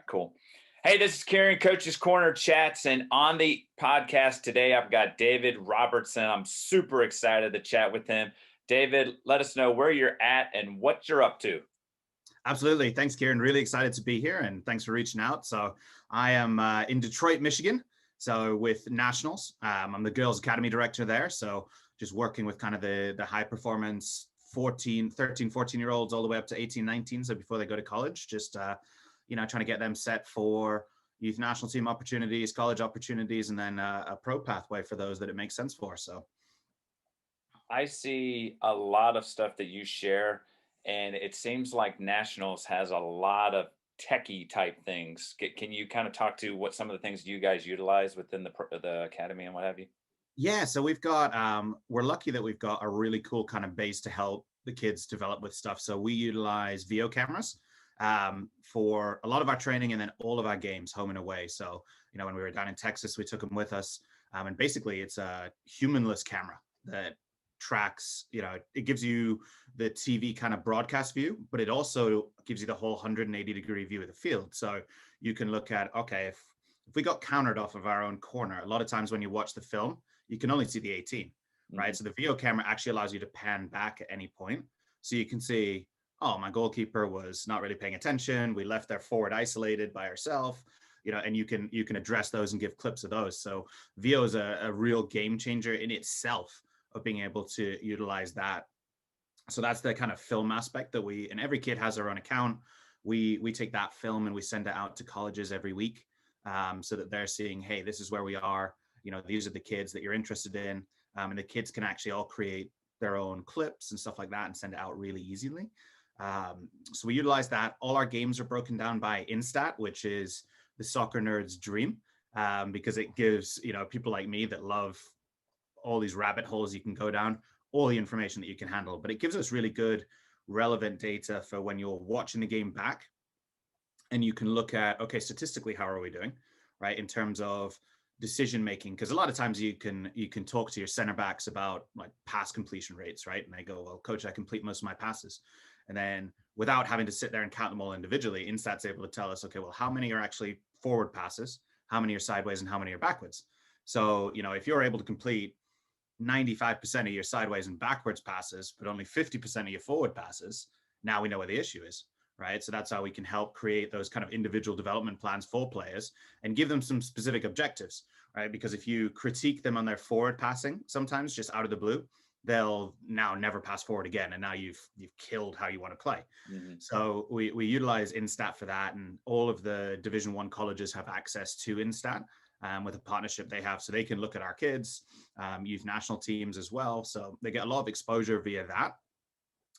cool. Hey, this is Kieran, Coach's Corner Chats, and on the podcast today, I've got David Robertson. I'm super excited to chat with him. David, let us know where you're at and what you're up to. Absolutely. Thanks, Kieran. Really excited to be here, and thanks for reaching out. So I am in Detroit, Michigan. So with Nationals, I'm the Girls Academy director there. So just working with kind of the high performance 14-year-olds all the way up to 18, 19. So before they go to college, just, trying to get them set for youth national team opportunities, college opportunities, and then a pro pathway for those that it makes sense for. So I see a lot of stuff that you share, and it seems like Nationals has a lot of techie type things. Can you kind of talk to what some of the things you guys utilize within the academy and what have you? yeah, so we've got we're lucky that we've got a really cool kind of base to help the kids develop with stuff. So we utilize VO cameras for a lot of our training and then all of our games home and away. So, when we were down in Texas, we took them with us. And basically it's a humanless camera that tracks, it gives you the TV kind of broadcast view, but it also gives you the whole 180-degree view of the field. So you can look at, okay, if we got countered off of our own corner, a lot of times when you watch the film, you can only see the 18, right? So the VO camera actually allows you to pan back at any point. So you can see, oh, my goalkeeper was not really paying attention. We left their forward isolated by ourselves, and you can address those and give clips of those. So VO is a real game changer in itself of being able to utilize that. So that's the kind of film aspect that and every kid has their own account. We take that film and we send it out to colleges every week, so that they're seeing, hey, this is where we are. These are the kids that you're interested in. And the kids can actually all create their own clips and stuff like that and send it out really easily. So we utilize that. All our games are broken down by Instat, which is the soccer nerd's dream, because it gives, people like me that love all these rabbit holes you can go down, all the information that you can handle. But it gives us really good, relevant data for when you're watching the game back. And you can look at, okay, statistically, how are we doing, right? In terms of decision making, because a lot of times you can talk to your center backs about like pass completion rates, right? And they go, well, coach, I complete most of my passes. And then without having to sit there and count them all individually, Instat's able to tell us, okay, well, how many are actually forward passes, how many are sideways, and how many are backwards? So, if you're able to complete 95% of your sideways and backwards passes, but only 50% of your forward passes, now we know where the issue is, right? So that's how we can help create those kind of individual development plans for players and give them some specific objectives, right? Because if you critique them on their forward passing, sometimes just out of the blue, they'll now never pass forward again. And now you've killed how you want to play. Mm-hmm. So we utilize Instat for that. And all of the Division I colleges have access to Instat with a partnership they have. So they can look at our kids, youth national teams as well. So they get a lot of exposure via that.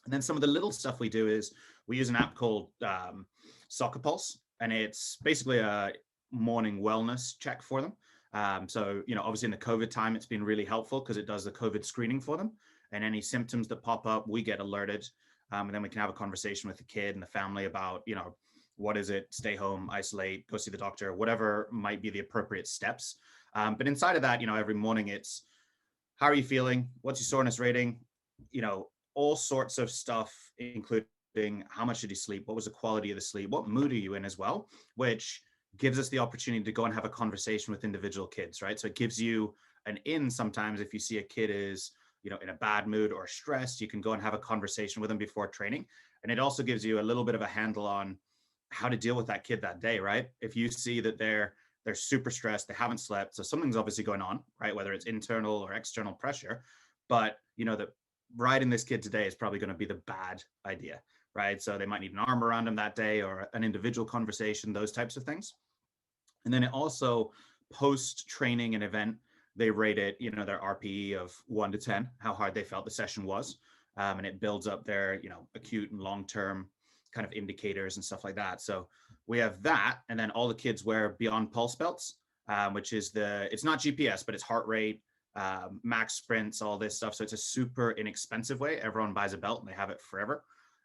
And then some of the little stuff we do is we use an app called Soccer Pulse, and it's basically a morning wellness check for them. So, obviously in the COVID time, it's been really helpful because it does the COVID screening for them. And any symptoms that pop up, we get alerted. And then we can have a conversation with the kid and the family about, what is it? Stay home, isolate, go see the doctor, whatever might be the appropriate steps. But inside of that, every morning it's, how are you feeling? What's your soreness rating? All sorts of stuff, including how much did you sleep? What was the quality of the sleep? What mood are you in as well? Which gives us the opportunity to go and have a conversation with individual kids, right? So it gives you an in sometimes if you see a kid is, in a bad mood or stressed, you can go and have a conversation with them before training. And it also gives you a little bit of a handle on how to deal with that kid that day, right? If you see that they're super stressed, they haven't slept, so something's obviously going on, right? Whether it's internal or external pressure, but that riding this kid today is probably going to be the bad idea, right? So they might need an arm around them that day or an individual conversation, those types of things. And then it also post-training and event, they rate it, their RPE of 1 to 10, how hard they felt the session was. And it builds up their, acute and long-term kind of indicators and stuff like that. So we have that. And then all the kids wear Beyond Pulse belts, which is it's not GPS, but it's heart rate, max sprints, all this stuff. So it's a super inexpensive way. Everyone buys a belt and they have it forever.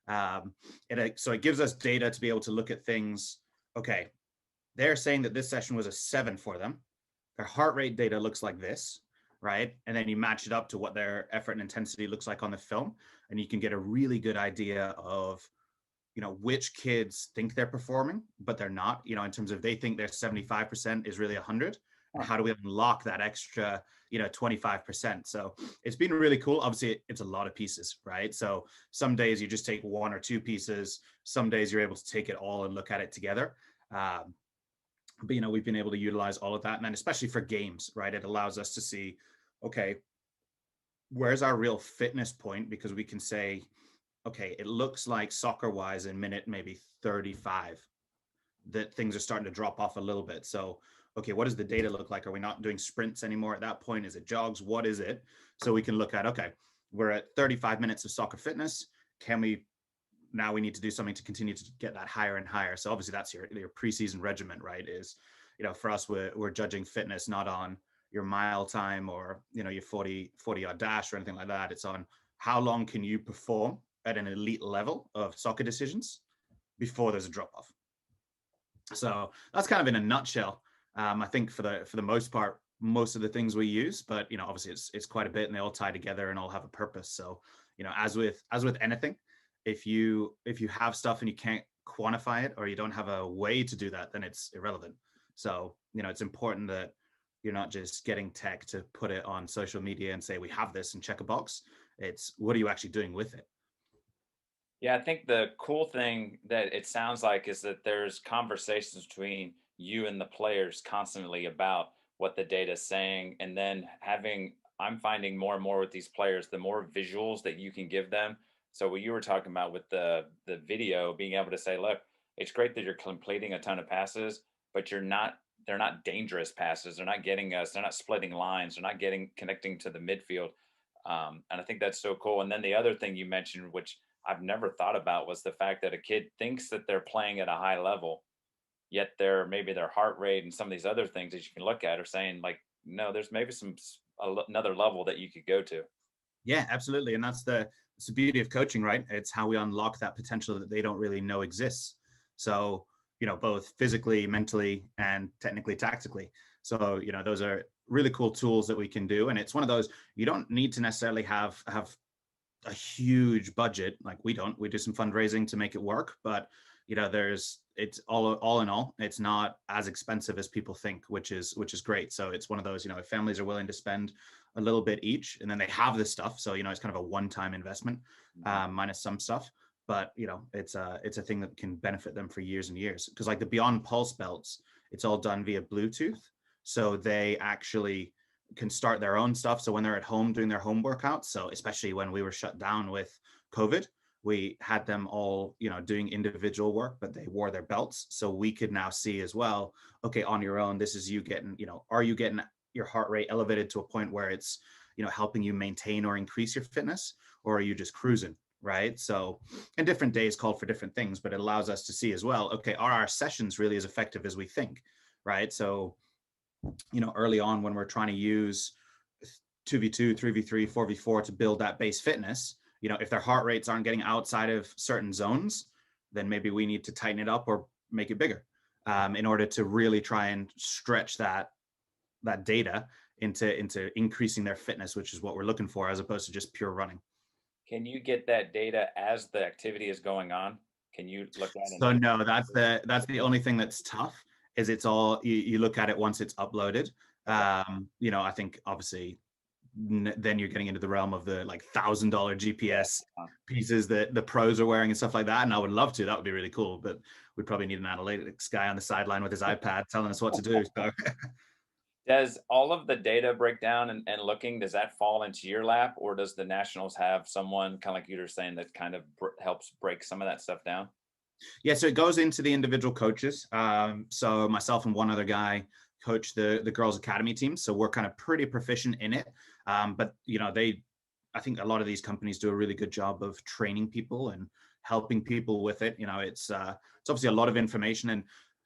So it gives us data to be able to look at things. Okay, they're saying that this session was a 7 for them. Their heart rate data looks like this, right? And then you match it up to what their effort and intensity looks like on the film. And you can get a really good idea of which kids think they're performing, but they're not, in terms of they think their 75% is really 100. And Huh. how do we unlock that extra, 25%? So it's been really cool. Obviously, it's a lot of pieces, right? So some days you just take one or two pieces. Some days you're able to take it all and look at it together. But we've been able to utilize all of that, and then especially for games, right? It allows us to see, okay, where's our real fitness point? Because we can say, okay, it looks like soccer wise in minute maybe 35 that things are starting to drop off a little bit. So, okay, what does the data look like? Are we not doing sprints anymore at that point? Is it jogs? What is it? So we can look at, okay, we're at 35 minutes of soccer fitness. Can we now we need to do something to continue to get that higher and higher. So obviously that's your preseason regimen, right? Is, for us, we're judging fitness not on your mile time or, your 40 yard dash or anything like that. It's on how long can you perform at an elite level of soccer decisions before there's a drop off. So that's kind of in a nutshell. I think for the most part, most of the things we use, but obviously it's quite a bit, and they all tie together and all have a purpose. So as with anything, if you have stuff and you can't quantify it, or you don't have a way to do that, then it's irrelevant. So it's important that you're not just getting tech to put it on social media and say we have this and check a box. It's what are you actually doing with it? Yeah, I think the cool thing that it sounds like is that there's conversations between you and the players constantly about what the data is saying. And then I'm finding more and more with these players, the more visuals that you can give them. So what you were talking about with the video, being able to say, look, it's great that you're completing a ton of passes, but they're not dangerous passes. They're not getting us, they're not splitting lines, they're not connecting to the midfield. And I think that's so cool. And then the other thing you mentioned, which I've never thought about, was the fact that a kid thinks that they're playing at a high level, yet maybe their heart rate and some of these other things that you can look at are saying like, no, there's maybe another level that you could go to. Yeah, absolutely. And it's the beauty of coaching, right? It's how we unlock that potential that they don't really know exists. So, both physically, mentally, and technically, tactically. So, those are really cool tools that we can do. And it's one of those, you don't need to necessarily have a huge budget. Like we do some fundraising to make it work, but it's all in all, it's not as expensive as people think, which is great. So it's one of those, if families are willing to spend a little bit each, and then they have this stuff, so it's kind of a one-time investment, minus some stuff, but it's a thing that can benefit them for years and years. Because like the Beyond Pulse belts, it's all done via Bluetooth, so they actually can start their own stuff. So when they're at home doing their home workouts, so especially when we were shut down with COVID, we had them all, doing individual work, but they wore their belts. So we could now see as well, okay, on your own, this is you getting, are you getting your heart rate elevated to a point where it's, helping you maintain or increase your fitness, or are you just cruising? Right. So, and different days call for different things, but it allows us to see as well, okay, are our sessions really as effective as we think? Right. So, early on when we're trying to use 2v2, 3v3, 4v4 to build that base fitness, if their heart rates aren't getting outside of certain zones, then maybe we need to tighten it up or make it bigger, in order to really try and stretch that data into increasing their fitness, which is what we're looking for, as opposed to just pure running. Can you get that data as the activity is going on? Can you look at it and So see? no, that's the only thing that's tough, is it's all you look at it once it's uploaded. Okay. I think obviously then you're getting into the realm of the like $1,000 Yeah. GPS pieces that the pros are wearing and stuff like that. And I would love to. That would be really cool. But we'd probably need an analytics guy on the sideline with his iPad telling us what to do. So Does all of the data breakdown and looking, does that fall into your lap, or does the Nationals have someone kind of like you were saying that kind of helps break some of that stuff down? yeah, so it goes into the individual coaches. So myself and one other guy coach the girls academy team. So we're kind of pretty proficient in it. But I think a lot of these companies do a really good job of training people and helping people with it. It's obviously a lot of information, and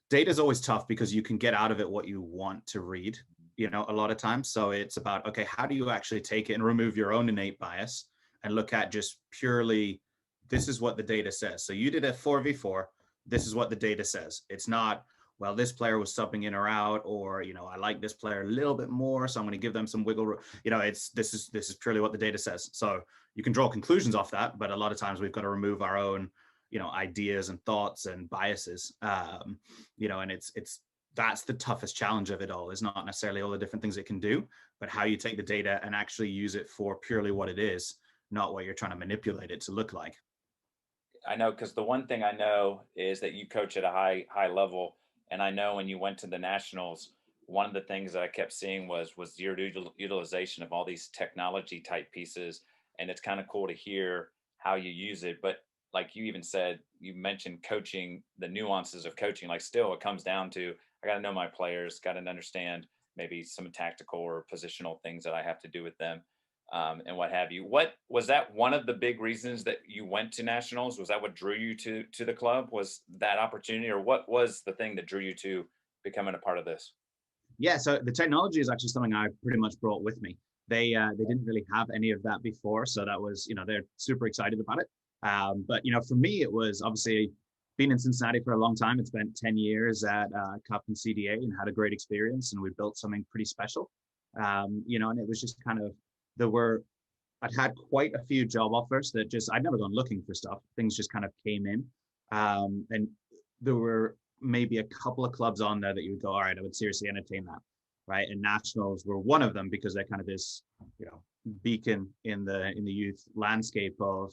data is always tough because you can get out of it what you want to read, a lot of times. So it's about, okay, how do you actually take it and remove your own innate bias and look at just purely, this is what the data says. So you did a 4v4. This is what the data says. It's not, well, this player was subbing in or out, or I like this player a little bit more, so I'm going to give them some wiggle room. It's this is purely what the data says. So you can draw conclusions off that, but a lot of times we've got to remove our own ideas and thoughts and biases. And it's that's the toughest challenge of it all, is not necessarily all the different things it can do, but how you take the data and actually use it for purely what it is, not what you're trying to manipulate it to look like. I know, because the one thing I know is that you coach at a high level, and I know when you went to the nationals, one of the things that I kept seeing was your utilization of all these technology type pieces, and it's kind of cool to hear how you use it. But like you even said, you mentioned coaching, the nuances of coaching. Like still, it comes down to I got to know my players, got to understand maybe some tactical or positional things that I have to do with them, and what have you. What was that one of the big reasons that you went to nationals? Was that what drew you to the club? Was that opportunity, or what was the thing that drew you to becoming a part of this? Yeah, so the technology is actually something I pretty much brought with me. They didn't really have any of that before, so that was, they're super excited about it. But for me, it was obviously been in Cincinnati for a long time. It spent 10 years at Cup and CDA and had a great experience, and we built something pretty special. And it was just kind of there were I'd had quite a few job offers that just I'd never gone looking for stuff. Things just kind of came in, and there were maybe a couple of clubs on there that you would go, all right, I would seriously entertain that, right? And nationals were one of them because they're kind of this, beacon in the youth landscape of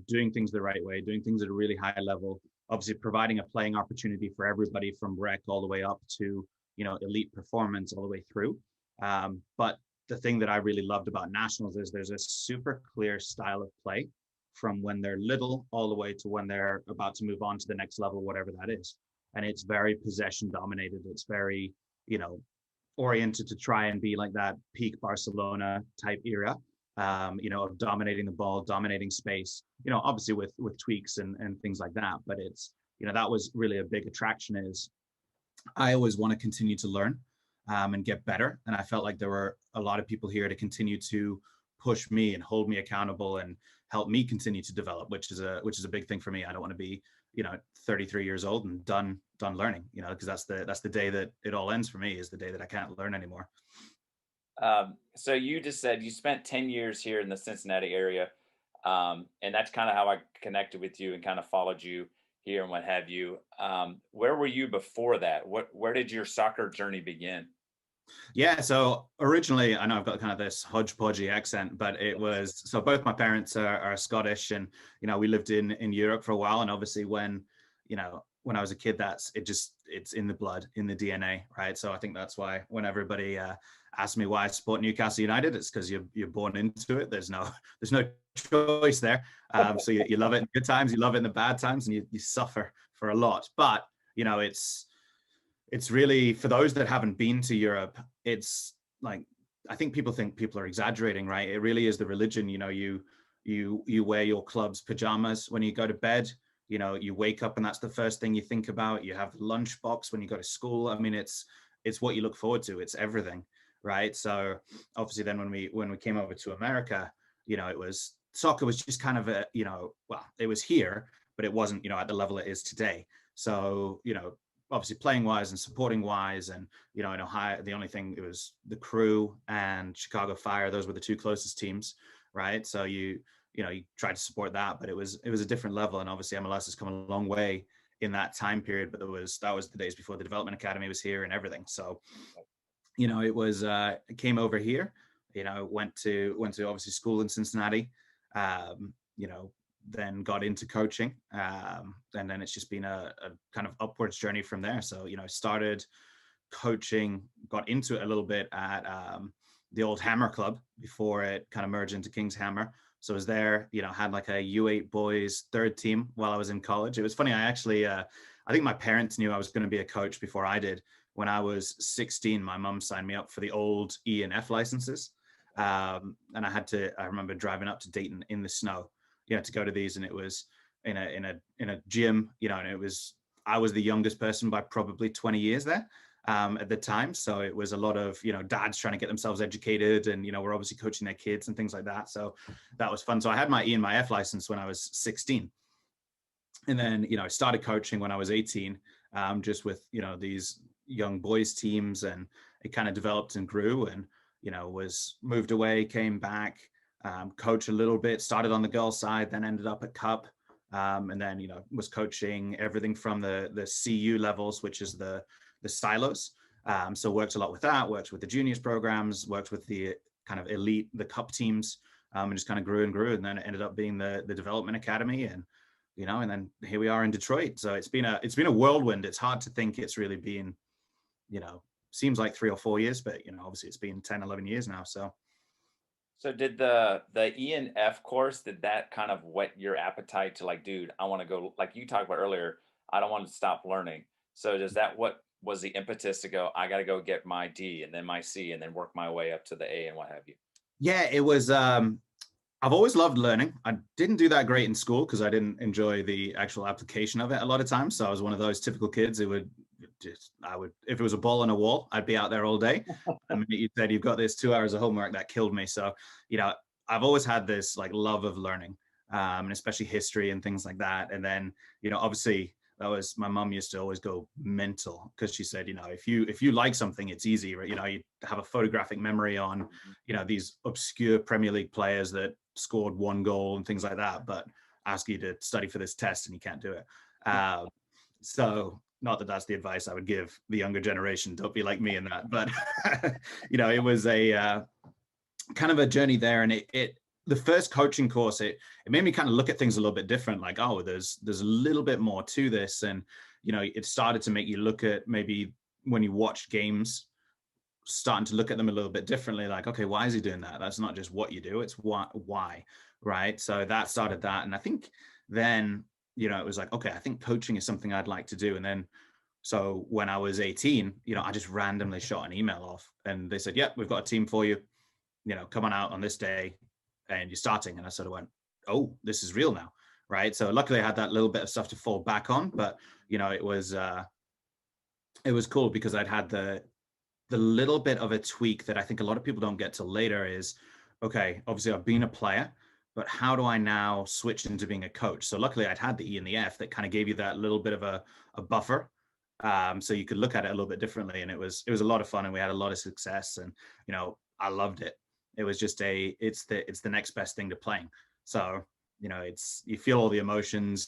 doing things the right way, doing things at a really high level, obviously providing a playing opportunity for everybody from rec all the way up to elite performance all the way through. But the thing that I really loved about nationals is there's a super clear style of play from when they're little all the way to when they're about to move on to the next level, whatever that is. And it's very possession dominated. It's very, oriented to try and be like that peak Barcelona type era, of dominating the ball, dominating space, obviously with tweaks and things like that. But it's, that was really a big attraction is I always want to continue to learn and get better. And I felt like there were a lot of people here to continue to push me and hold me accountable and help me continue to develop, which is a big thing for me. I don't want to be 33 years old and done learning, because that's the day that it all ends for me, is the day that I can't learn anymore. So you just said you spent 10 years here in the Cincinnati area, and that's kind of how I connected with you and kind of followed you here and what have you. Where were you before that? Where did your soccer journey begin? Yeah, so originally, I know I've got kind of this hodgepodgey accent, but it was so both my parents are Scottish, and we lived in Europe for a while, and obviously when I was a kid, it's in the blood, in the DNA, right? So I think that's why when everybody asks me why I support Newcastle United, it's because you're born into it. There's no choice there. So you love it in good times, you love it in the bad times, and you suffer for a lot. But it's really, for those that haven't been to Europe, it's like, I think people are exaggerating, right? It really is the religion. You wear your club's pajamas when you go to bed. You wake up and that's the first thing you think about. You have the lunchbox when you go to school. I mean, it's what you look forward to. It's everything, right? So obviously then when we came over to America, it was soccer was just kind of well, it was here, but it wasn't, at the level it is today. So, obviously playing wise and supporting wise, and in Ohio, the only thing, it was the Crew and Chicago Fire. Those were the two closest teams, right? So you tried to support that, but it was a different level. And obviously MLS has come a long way in that time period, but that was the days before the development academy was here and everything. So it came over here, went to obviously school in Cincinnati, um, you know then got into coaching, and then it's just been a kind of upwards journey from there. So started coaching, got into it a little bit at the old Hammer Club before it kind of merged into King's Hammer. So I was there, had like a U8 boys third team while I was in college. It was funny. I think my parents knew I was going to be a coach before I did. When I was 16, my mum signed me up for the old E and F licenses. And I remember driving up to Dayton in the snow, to go to these. And it was in a gym, and I was the youngest person by probably 20 years there. At the time. So it was a lot of, dads trying to get themselves educated, and, we're obviously coaching their kids and things like that. So that was fun. So I had my E and my F license when I was 16. And then, I started coaching when I was 18, just with, these young boys teams, and it kind of developed and grew, and, was moved away, came back, coach a little bit, started on the girls side, then ended up at Cup, And then, was coaching everything from the CU levels, which is the silos. So worked a lot with that, worked with the juniors programs, worked with the kind of elite, the cup teams, and just kind of grew and grew. And then it ended up being the development academy. And, and then here we are in Detroit. So it's been a whirlwind. It's hard to think it's really been, seems like 3 or 4 years, but, obviously it's been 10, 11 years now. So So did the E and F course, did that kind of whet your appetite to like, dude, I want to go like you talked about earlier, I don't want to stop learning. So does that what was the impetus to go, I gotta go get my D and then my C and then work my way up to the A and what have you? yeah, it was, I've always loved learning. I didn't do that great in school because I didn't enjoy the actual application of it a lot of times. So I was one of those typical kids who if it was a ball on a wall, I'd be out there all day. The minute you said you've got this 2 hours of homework, that killed me. So, I've always had this like love of learning, and especially history and things like that. And then, obviously that was my mom used to always go mental because she said, if you like something, it's easy, right? You have a photographic memory on, Mhm. these obscure Premier League players that scored one goal and things like that, but ask you to study for this test and you can't do it. So not that that's the advice I would give the younger generation. Don't be like me in that, but it was a kind of a journey there, and it the first coaching course, it made me kind of look at things a little bit different. Like, oh, there's a little bit more to this, and it started to make you look at maybe when you watch games, starting to look at them a little bit differently. Like, okay, why is he doing that? That's not just what you do; it's why, right? So that started that, and I think then it was like, okay, I think coaching is something I'd like to do, and then. So when I was 18, I just randomly shot an email off and they said, yep, we've got a team for you, come on out on this day and you're starting. And I sort of went, oh, this is real now. Right. So luckily I had that little bit of stuff to fall back on, but it was cool because I'd had the little bit of a tweak that I think a lot of people don't get till later is, okay, obviously I've been a player, but how do I now switch into being a coach? So luckily I'd had the E and the F that kind of gave you that little bit of a buffer. So you could look at it a little bit differently. And it was a lot of fun and we had a lot of success and, I loved it. It was just it's the next best thing to playing. So, you feel all the emotions,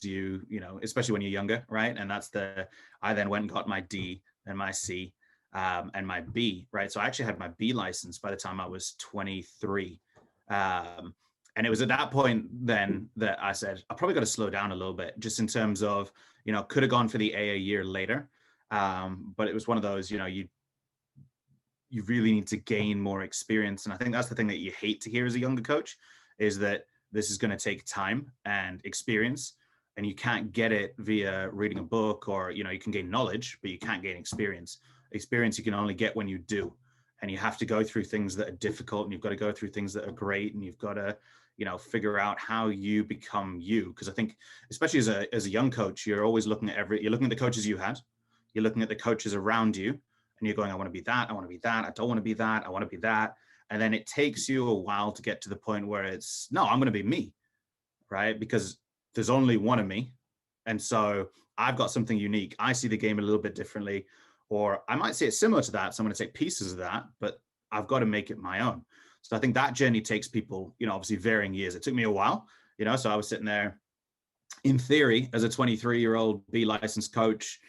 especially when you're younger, right? And I then went and got my D and my C, and my B, right? So I actually had my B license by the time I was 23. And it was at that point then that I said, I probably got to slow down a little bit just in terms of, could have gone for the A year later. But it was one of those, you really need to gain more experience. And I think that's the thing that you hate to hear as a younger coach is that this is going to take time and experience. And you can't get it via reading a book or, you can gain knowledge, but you can't gain experience. Experience you can only get when you do. And you have to go through things that are difficult and you've got to go through things that are great. And you've got to, figure out how you become you. Because I think, especially as a young coach, you're always you're looking at the coaches you had, you're looking at the coaches around you, and you're going, I want to be that, I want to be that, I don't want to be that, I want to be that. And then it takes you a while to get to the point where it's, no, I'm going to be me, right? Because there's only one of me. And so I've got something unique. I see the game a little bit differently, or I might see it similar to that. So I'm going to take pieces of that, but I've got to make it my own. So I think that journey takes people, obviously varying years. It took me a while, so I was sitting there in theory as a 23-year-old B licensed coach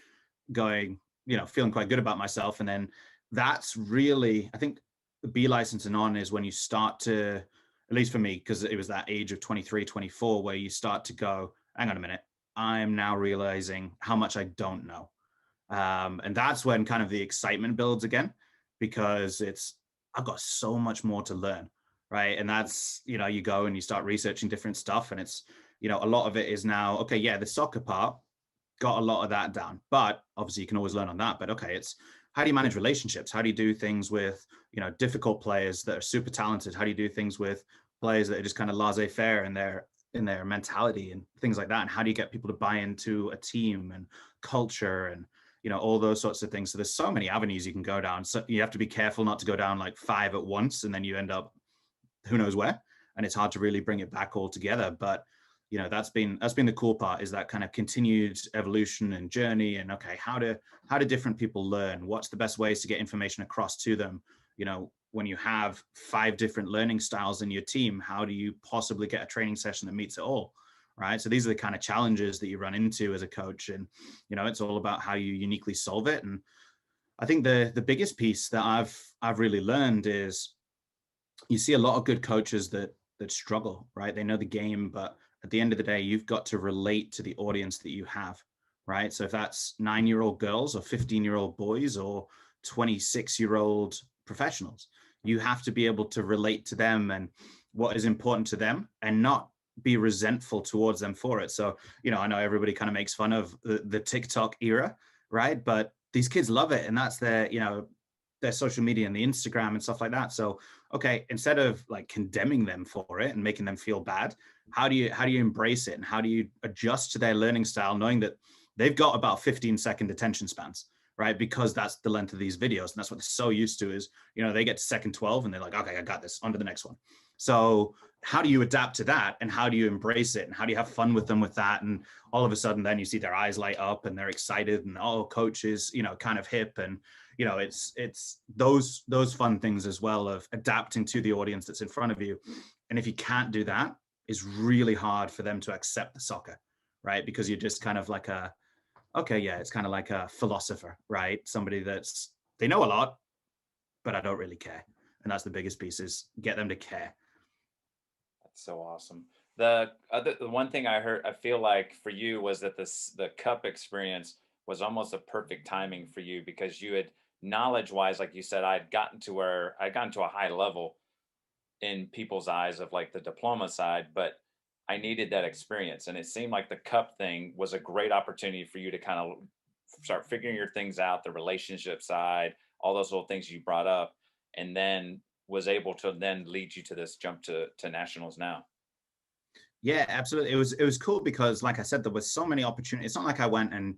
going, feeling quite good about myself. And then that's really, I think the B license and on is when you start to, at least for me, because it was that age of 23, 24, where you start to go, hang on a minute, I'm now realizing how much I don't know. And that's when kind of the excitement builds again, because I've got so much more to learn. Right. And that's, you go and you start researching different stuff. And it's, a lot of it is now, okay, yeah, the soccer part, got a lot of that down, but obviously you can always learn on that. But okay, it's how do you manage relationships? How do you do things with, difficult players that are super talented? How do you do things with players that are just kind of laissez-faire in their mentality and things like that? And how do you get people to buy into a team and culture and, all those sorts of things? So there's so many avenues you can go down. So you have to be careful not to go down like 5 at once, and then you end up who knows where, and it's hard to really bring it back all together. But that's been the cool part, is that kind of continued evolution and journey. And okay, how do different people learn? What's the best ways to get information across to them? When you have 5 different learning styles in your team, how do you possibly get a training session that meets it all? right? So these are the kind of challenges that you run into as a coach, and it's all about how you uniquely solve it. And I think the biggest piece that I've really learned is you see a lot of good coaches that struggle, right? They know the game, but at the end of the day, you've got to relate to the audience that you have, right? So if that's 9-year-old girls or 15-year-old boys or 26-year-old professionals, you have to be able to relate to them and what is important to them, and not be resentful towards them for it. So, I know everybody kind of makes fun of the TikTok era, right? But these kids love it, and that's their social media and the Instagram and stuff like that. So, okay, instead of like condemning them for it and making them feel bad, how do you embrace it, and how do you adjust to their learning style, knowing that they've got about 15-second attention spans, right? Because that's the length of these videos, and that's what they're so used to. Is they get to second 12 and they're like, okay, I got this, on to the next one. So how do you adapt to that, and how do you embrace it, and how do you have fun with them with that? And all of a sudden then you see their eyes light up and they're excited, and coach is kind of hip. And it's those fun things as well, of adapting to the audience that's in front of you. And if you can't do that, it's really hard for them to accept the soccer, right? Because you're just kind of like it's kind of like a philosopher, right? Somebody they know a lot, but I don't really care. And that's the biggest piece, is get them to care. That's so awesome. The one thing I feel like for you was that the cup experience was almost a perfect timing for you, because you had knowledge wise, like you said, I'd gotten to a high level in people's eyes of like the diploma side, but I needed that experience. And it seemed like the cup thing was a great opportunity for you to kind of start figuring your things out, the relationship side, all those little things you brought up, and then was able to then lead you to this jump to nationals now. Yeah, absolutely. It was cool because, like I said, there was so many opportunities. It's not like I went and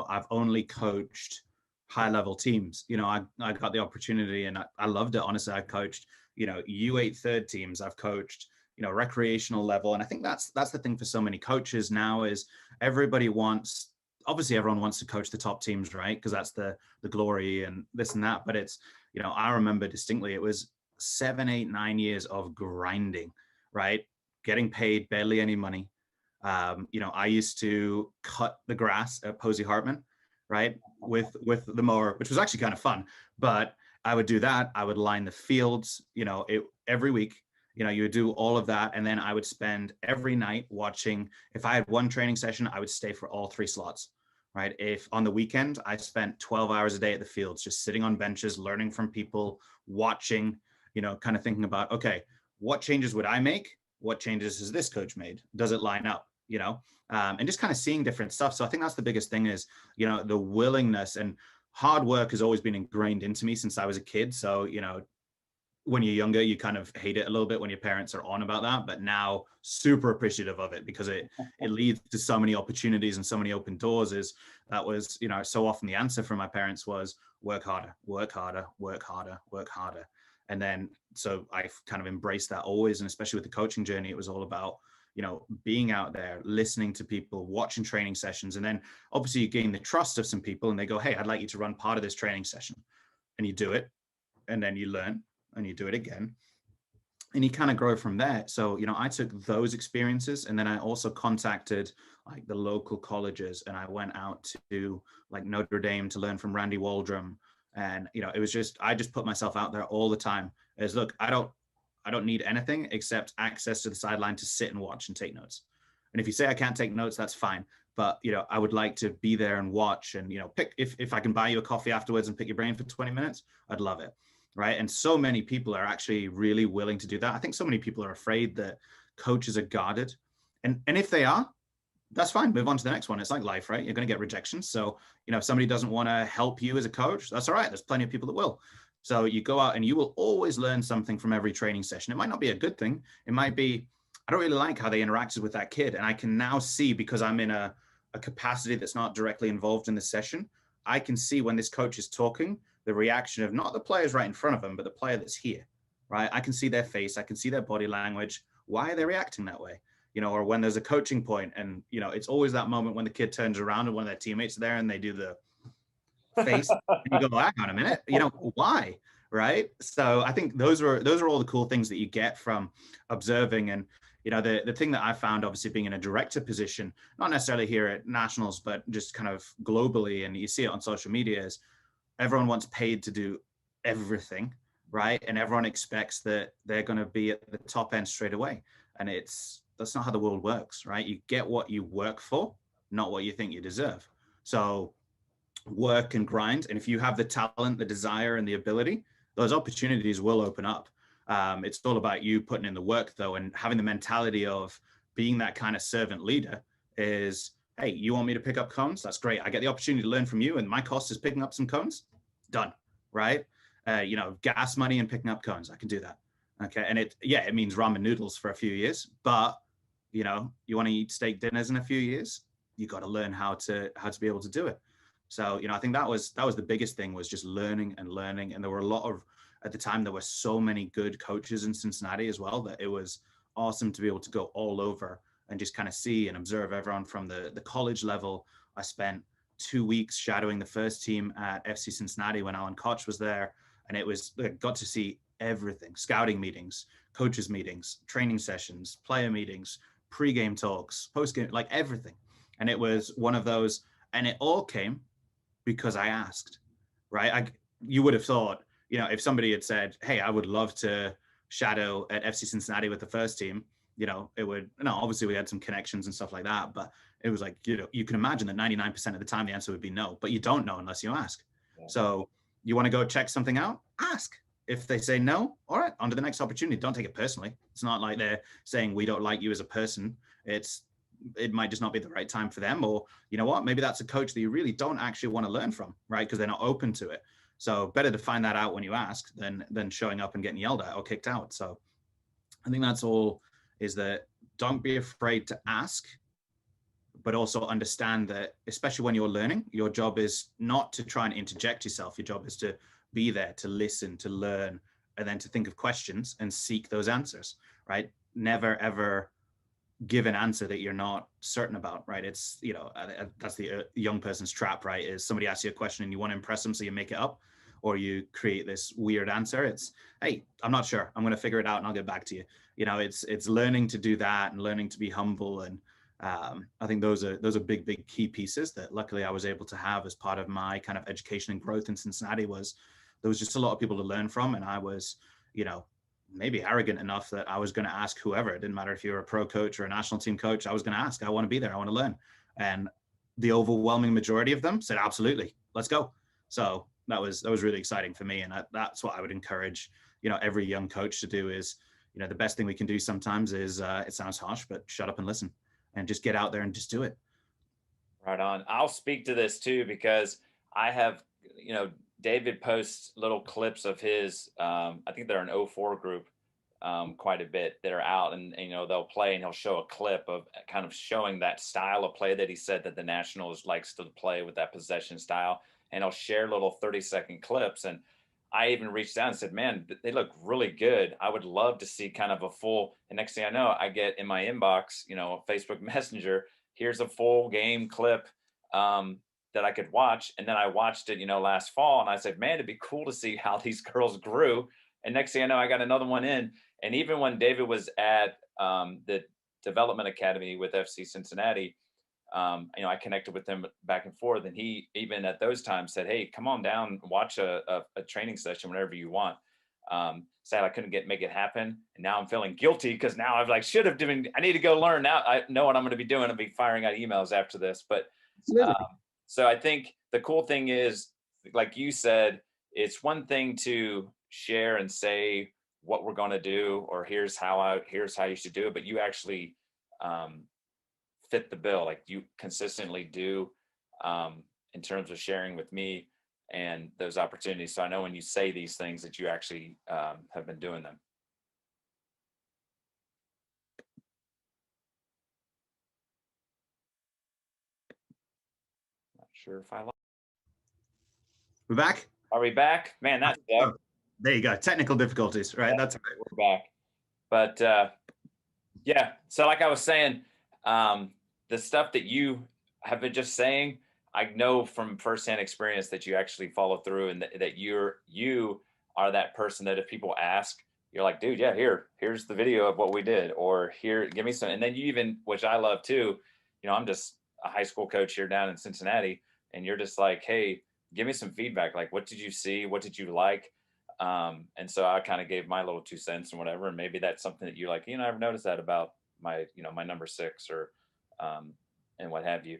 I've only coached high level teams. I got the opportunity, and I loved it. Honestly, I coached U8 third teams. I've coached recreational level, and I think that's the thing for so many coaches now, is everybody wants. Obviously, everyone wants to coach the top teams, right? Because that's the glory and this and that. But it's I remember distinctly, it was 7, 8, 9 years of grinding, right? Getting paid barely any money. I used to cut the grass at Posey Hartman, right, with the mower, which was actually kind of fun. But I would do that. I would line the fields, every week. You would do all of that, and then I would spend every night watching. If I had one training session, I would stay for all 3 slots, right? If on the weekend, I spent 12 hours a day at the fields, just sitting on benches, learning from people, watching, kind of thinking about, okay, what changes would I make? What changes has this coach made? Does it line up? And just kind of seeing different stuff. So I think that's the biggest thing, is, the willingness, and hard work has always been ingrained into me since I was a kid. So, when you're younger, you kind of hate it a little bit when your parents are on about that, but now super appreciative of it, because it leads to so many opportunities and so many open doors. That was, so often the answer from my parents was work harder, work harder, work harder, work harder. And then, so I've kind of embraced that always. And especially with the coaching journey, it was all about, being out there, listening to people, watching training sessions. And then obviously you gain the trust of some people, and they go, hey, I'd like you to run part of this training session. And you do it, and then you learn, and you do it again, and you kind of grow from there. So, I took those experiences, and then I also contacted like the local colleges, and I went out to like Notre Dame to learn from Randy Waldrum. And, it was I just put myself out there all the time, as, look, I don't need anything except access to the sideline to sit and watch and take notes. And if you say I can't take notes, that's fine. But, I would like to be there and watch, and, pick, if I can buy you a coffee afterwards and pick your brain for 20 minutes, I'd love it. Right. And so many people are actually really willing to do that. I think so many people are afraid that coaches are guarded. And if they are, that's fine. Move on to the next one. It's like life, right? You're going to get rejections. So, if somebody doesn't want to help you as a coach, that's all right. There's plenty of people that will. So you go out, and you will always learn something from every training session. It might not be a good thing. It might be, I don't really like how they interacted with that kid. And I can now see, because I'm in a capacity that's not directly involved in the session, I can see when this coach is talking, the reaction of not the players right in front of them, but the player that's here, right? I can see their face. I can see their body language. Why are they reacting that way? Or when there's a coaching point, and, it's always that moment when the kid turns around and one of their teammates are there, and they do the face, and you go, hang on a minute, why? right? So I think those are all the cool things that you get from observing. And the thing that I found, obviously being in a director position, not necessarily here at nationals, but just kind of globally, and you see it on social media, is everyone wants paid to do everything, right? And everyone expects that they're going to be at the top end straight away. And that's not how the world works, right? You get what you work for, not what you think you deserve. So work and grind. And if you have the talent, the desire, and the ability, those opportunities will open up. It's all about you putting in the work, though, and having the mentality of being that kind of servant leader is, hey, you want me to pick up cones? That's great. I get the opportunity to learn from you, and my cost is picking up some cones. Done. Right? Gas money and picking up cones. I can do that. Okay. And it means ramen noodles for a few years, but you want to eat steak dinners in a few years, you got to learn how to be able to do it. So, I think that was the biggest thing, was just learning and learning. And there were a lot of, at the time, there were so many good coaches in Cincinnati as well, that it was awesome to be able to go all over and just kind of see and observe everyone from the college level. I spent 2 weeks shadowing the first team at FC Cincinnati when Alan Koch was there. And got to see everything: scouting meetings, coaches meetings, training sessions, player meetings, pre-game talks, post-game, like everything. And it was one of those, and it all came because I asked, right? You would have thought, if somebody had said, hey, I would love to shadow at FC Cincinnati with the first team, it would, no, obviously we had some connections and stuff like that, but it was like, you can imagine that 99% of the time the answer would be no, but you don't know unless you ask. Yeah. So you want to go check something out, ask. If they say no, all right, on to the next opportunity. Don't take it personally. It's not like they're saying we don't like you as a person. It might just not be the right time for them, or you know what, maybe that's a coach that you really don't actually want to learn from, right? Because they're not open to it. So better to find that out when you ask than showing up and getting yelled at or kicked out. So I think that's all, is that don't be afraid to ask, but also understand that, especially when you're learning, your job is not to try and interject yourself. Your job is to be there, to listen, to learn, and then to think of questions and seek those answers, right? Never, ever give an answer that you're not certain about, right? It's, that's the young person's trap, right? Is somebody asks you a question and you want to impress them, so you make it up, or you create this weird answer. It's, hey, I'm not sure, I'm going to figure it out and I'll get back to you. It's learning to do that and learning to be humble. And I think those are big key pieces that luckily I was able to have as part of my kind of education and growth in Cincinnati. Was there was just a lot of people to learn from, and I was, maybe arrogant enough that I was going to ask whoever. It didn't matter if you were a pro coach or a national team coach. I was going to ask. I want to be there. I want to learn. And the overwhelming majority of them said, absolutely, let's go. So that was really exciting for me. And that's what I would encourage, every young coach to do. Is, the best thing we can do sometimes is, it sounds harsh, but shut up and listen, and just get out there and just do it. Right on. I'll speak to this too, because I have, David posts little clips of his, I think they're an '04 group, quite a bit, that are out, and they'll play and he'll show a clip of kind of showing that style of play that he said that the Nationals likes to play, with that possession style. And he'll share little 30-second clips. And I even reached out and said, man, they look really good. I would love to see kind of a full, and next thing I know, I get in my inbox, Facebook Messenger, here's a full game clip, that I could watch. And then I watched it, last fall, and I said, man, it'd be cool to see how these girls grew. And next thing I know, I got another one in. And even when David was at the development academy with FC Cincinnati, I connected with him back and forth, and he even at those times said, hey, come on down, watch a training session whenever you want. Sad I couldn't make it happen, and now I'm feeling guilty, because now I've should have done. I need to go learn. Now I know what I'm going to be doing. I'll be firing out emails after this. But so I think the cool thing is, like you said, it's one thing to share and say what we're going to do, or here's how you should do it, but you actually fit the bill, like you consistently do, in terms of sharing with me and those opportunities. So I know when you say these things that you actually have been doing them. Not sure if I like. We're back. Are we back? Man, that's there you go. Technical difficulties, right? Yeah, that's right. We're back. But yeah, so like I was saying, the stuff that you have been just saying, I know from firsthand experience that you actually follow through, and that you are that person that if people ask, you're like, dude, yeah, here's the video of what we did, or here, give me some. And then you even, which I love too, I'm just a high school coach here down in Cincinnati, and you're just like, hey, give me some feedback. Like, what did you see? What did you like? And so I kind of gave my little 2 cents and whatever. And maybe that's something that you like, I've noticed that about my number six, or, um, and what have you.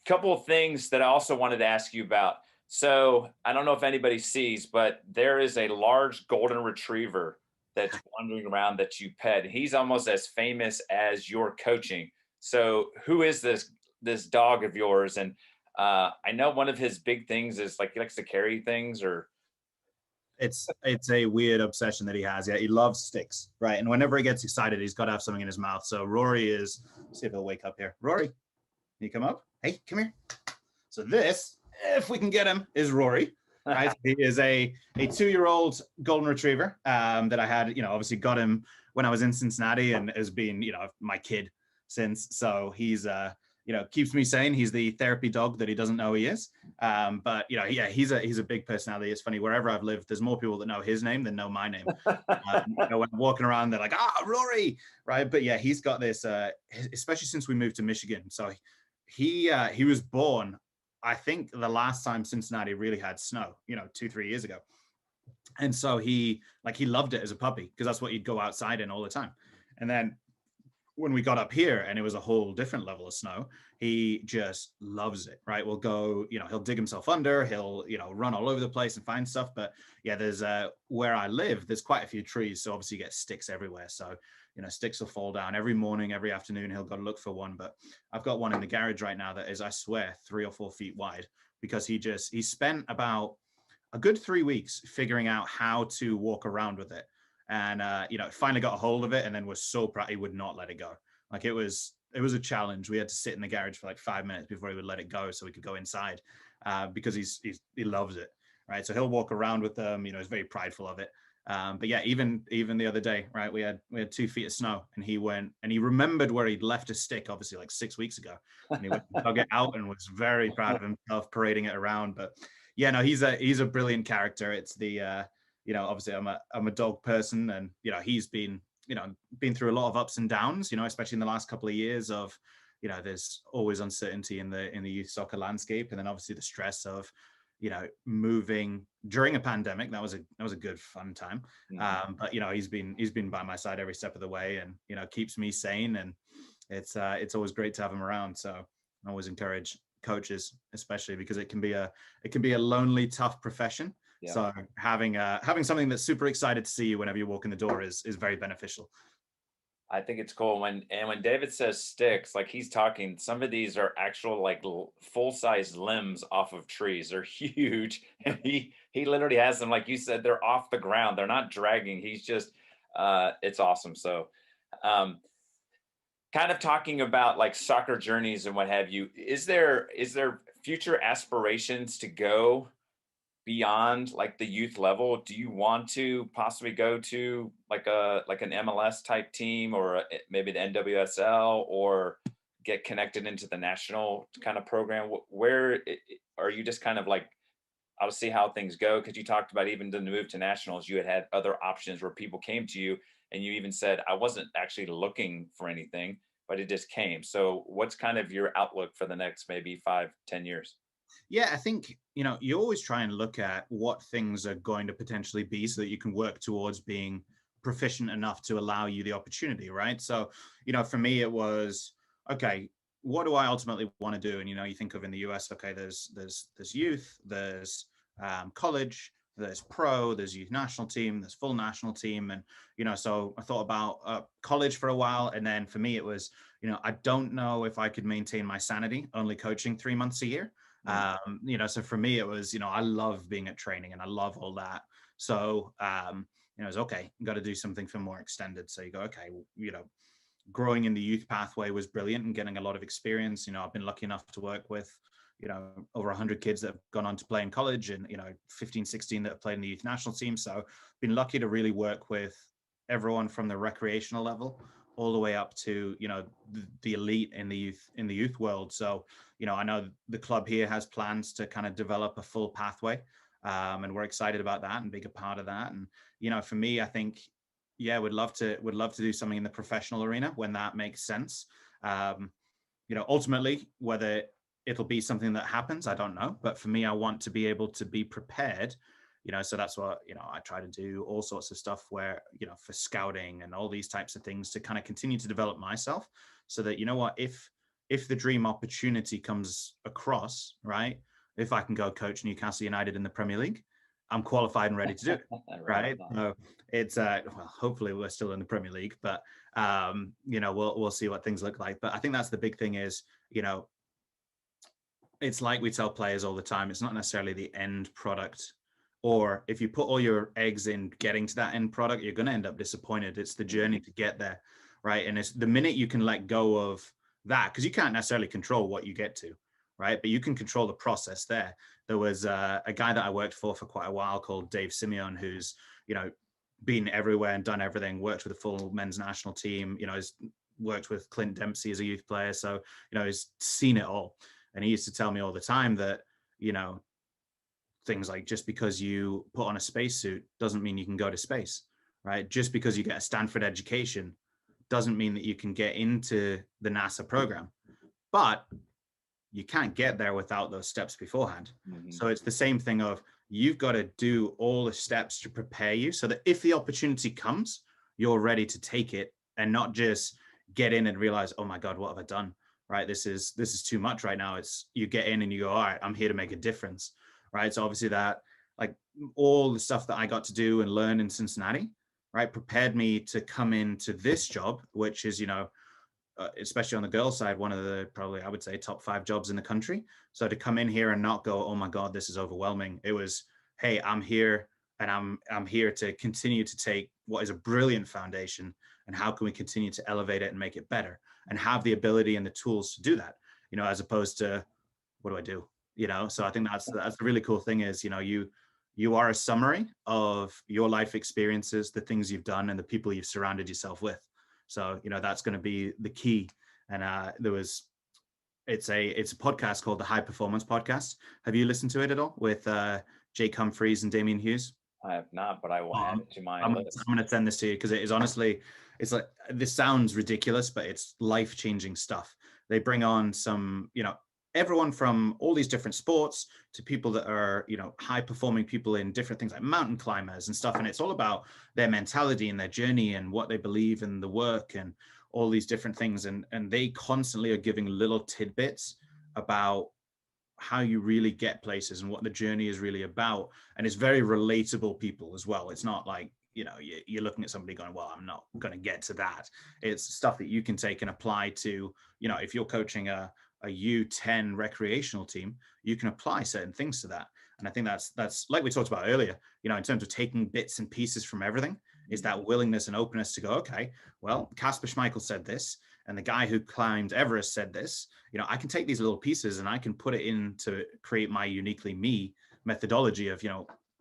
Couple of things that I also wanted to ask you about. So I don't know if anybody sees, but there is a large golden retriever that's wandering around that you pet. He's almost as famous as your coaching. So who is this dog of yours? And I know one of his big things is like he likes to carry things, or It's a weird obsession that he has. Yeah, he loves sticks, right? And whenever he gets excited, he's got to have something in his mouth. So Rory is, let's see if he'll wake up here. Rory, can you come up? Hey, come here. So this, if we can get him, is Rory. Right? He is a 2-year-old golden retriever that I had, obviously got him when I was in Cincinnati, and has been, my kid since. So he's keeps me sane. He's the therapy dog that he doesn't know he is. But yeah, he's a big personality. It's funny, wherever I've lived, there's more people that know his name than know my name. When I'm walking around, they're like, Rory, right? But yeah, he's got this, especially since we moved to Michigan. So he was born, I think, the last time Cincinnati really had snow, 2-3 years ago. And so he loved it as a puppy, because that's what he'd go outside in all the time. And then when we got up here and it was a whole different level of snow, he just loves it, right? We'll go, he'll dig himself under, he'll, run all over the place and find stuff. But yeah, there's where I live, there's quite a few trees. So obviously you get sticks everywhere. So, sticks will fall down every morning, every afternoon, he'll go look for one. But I've got one in the garage right now that is, I swear, 3 or 4 feet wide, because he spent about a good 3 weeks figuring out how to walk around with it. And finally got a hold of it, and then was so proud he would not let it go. Like it was a challenge. We had to sit in the garage for like 5 minutes before he would let it go, so we could go inside, because he loves it, right? So he'll walk around with them. He's very prideful of it. But yeah, even the other day, right, we had 2 feet of snow, and he went and he remembered where he'd left a stick, obviously like 6 weeks ago, and he went and dug it out and was very proud of himself parading it around. But yeah, no, he's a brilliant character. It's the obviously I'm a dog person, and he's been through a lot of ups and downs, especially in the last couple of years of, there's always uncertainty in the youth soccer landscape, and then obviously the stress of moving during a pandemic. That was a good fun time. But he's been by my side every step of the way, and keeps me sane, and it's always great to have him around. So I always encourage coaches, especially because it can be a lonely, tough profession. yeah. So having something that's super excited to see you whenever you walk in the door is very beneficial. I think it's cool when David says sticks, like he's talking. Some of these are actual like full size limbs off of trees. They're huge, and he literally has them, like you said, they're off the ground. They're not dragging. He's just, it's awesome. So, kind of talking about like soccer journeys and what have you. Is there future aspirations to go beyond like the youth level? Do you want to possibly go to like an MLS type team, or maybe the NWSL, or get connected into the national kind of program? Where are you just kind of like, I'll see how things go? Because you talked about even the move to nationals, you had other options where people came to you, and you even said, I wasn't actually looking for anything, but it just came. So what's kind of your outlook for the next maybe 5-10 years? Yeah, I think, you always try and look at what things are going to potentially be, so that you can work towards being proficient enough to allow you the opportunity, right? So, for me, it was, okay, what do I ultimately want to do? And, you think of in the US, okay, there's youth, there's college, there's pro, there's youth national team, there's full national team. And, so I thought about college for a while. And then for me, it was, I don't know if I could maintain my sanity only coaching 3 months a year. So for me, it was, I love being at training and I love all that. So, it was okay, got to do something for more extended. So you go, okay, growing in the youth pathway was brilliant and getting a lot of experience. I've been lucky enough to work with, over 100 kids that have gone on to play in college, and, 15, 16 that have played in the youth national team. So been lucky to really work with everyone from the recreational level all the way up to, the elite in the youth world. So, I know the club here has plans to kind of develop a full pathway And we're excited about that and being a part of that. And for me, I think, yeah, would love to do something in the professional arena when that makes sense. Um, ultimately, whether it'll be something that happens, I don't know. But for me, I want to be able to be prepared. So that's what, I try to do all sorts of stuff where, for scouting and all these types of things to kind of continue to develop myself so that, if the dream opportunity comes across, right? If I can go coach Newcastle United in the Premier League, I'm qualified and ready to do it. Right Right. on. So it's well, hopefully we're still in the Premier League, but we'll see what things look like. But I think that's the big thing is, it's like we tell players all the time, it's not necessarily the end product. Or if you put all your eggs in getting to that end product, you're going to end up disappointed. It's the journey to get there, right? And it's the minute you can let go of that, because you can't necessarily control what you get to, right? But you can control the process there. There was a guy that I worked for quite a while called Dave Simeon, who's, been everywhere and done everything, worked with the full men's national team, has worked with Clint Dempsey as a youth player. So, he's seen it all. And he used to tell me all the time that, things like just because you put on a spacesuit doesn't mean you can go to space, right? Just because you get a Stanford education doesn't mean that you can get into the NASA program. But you can't get there without those steps beforehand. Mm-hmm. So it's the same thing of you've got to do all the steps to prepare you so that if the opportunity comes, you're ready to take it and not just get in and realize, oh my God, what have I done? Right. This is too much right now. It's you get in and you go, all right, I'm here to make a difference. Right. So obviously that like all the stuff that I got to do and learn in Cincinnati, right, prepared me to come into this job, which is, especially on the girls' side, one of the probably I would say top 5 jobs in the country. So to come in here and not go, oh my God, this is overwhelming. It was, hey, I'm here and I'm here to continue to take what is a brilliant foundation and how can we continue to elevate it and make it better and have the ability and the tools to do that, as opposed to what do I do? So I think that's the really cool thing is, you are a summary of your life experiences, the things you've done and the people you've surrounded yourself with. So, that's going to be the key. And it's a podcast called the High Performance Podcast. Have you listened to it at all with Jake Humphreys and Damian Hughes? I have not, but I will add it to my I'm list. going to send this to you because it is honestly, it's like, this sounds ridiculous, but it's life-changing stuff. They bring on some, everyone from all these different sports to people that are, high performing people in different things like mountain climbers and stuff. And it's all about their mentality and their journey and what they believe in the work and all these different things. And they constantly are giving little tidbits about how you really get places and what the journey is really about. And it's very relatable people as well. It's not like, you're looking at somebody going, well, I'm not going to get to that. It's stuff that you can take and apply to, if you're coaching a U10 recreational team, you can apply certain things to that. And I think that's like we talked about earlier, in terms of taking bits and pieces from everything, is that willingness and openness to go, okay, well, Casper Schmeichel said this, and the guy who climbed Everest said this. I can take these little pieces and I can put it in to create my uniquely me methodology of,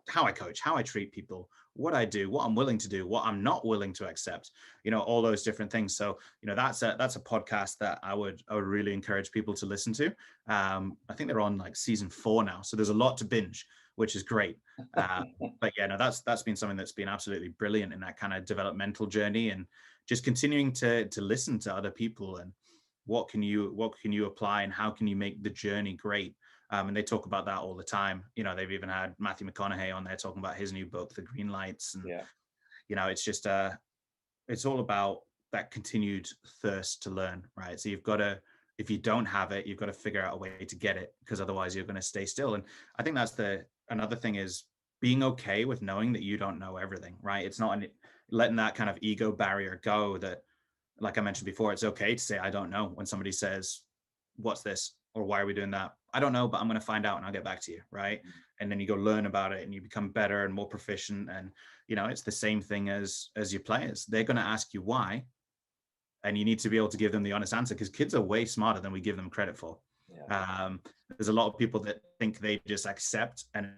how I coach, how I treat people, what I do, what I'm willing to do, what I'm not willing to accept, all those different things. So, that's a podcast that I would really encourage people to listen to. I think they're on like season 4 now. So there's a lot to binge, which is great. But yeah, no, that's been something that's been absolutely brilliant in that kind of developmental journey and just continuing to listen to other people and what can you apply and how can you make the journey great. And they talk about that all the time. They've even had Matthew McConaughey on there talking about his new book, The Green Lights. And, Yeah. it's just, it's all about that continued thirst to learn, right? So you've got to, if you don't have it, you've got to figure out a way to get it because otherwise you're going to stay still. And I think that's another thing is being okay with knowing that you don't know everything, right? It's not letting that kind of ego barrier go that, like I mentioned before, it's okay to say, I don't know when somebody says, what's this? Or why are we doing that? I don't know, but I'm going to find out and I'll get back to you. Right. And then you go learn about it and you become better and more proficient. And, it's the same thing as your players. They're going to ask you why. And you need to be able to give them the honest answer because kids are way smarter than we give them credit for. Yeah. There's a lot of people that think they just accept, and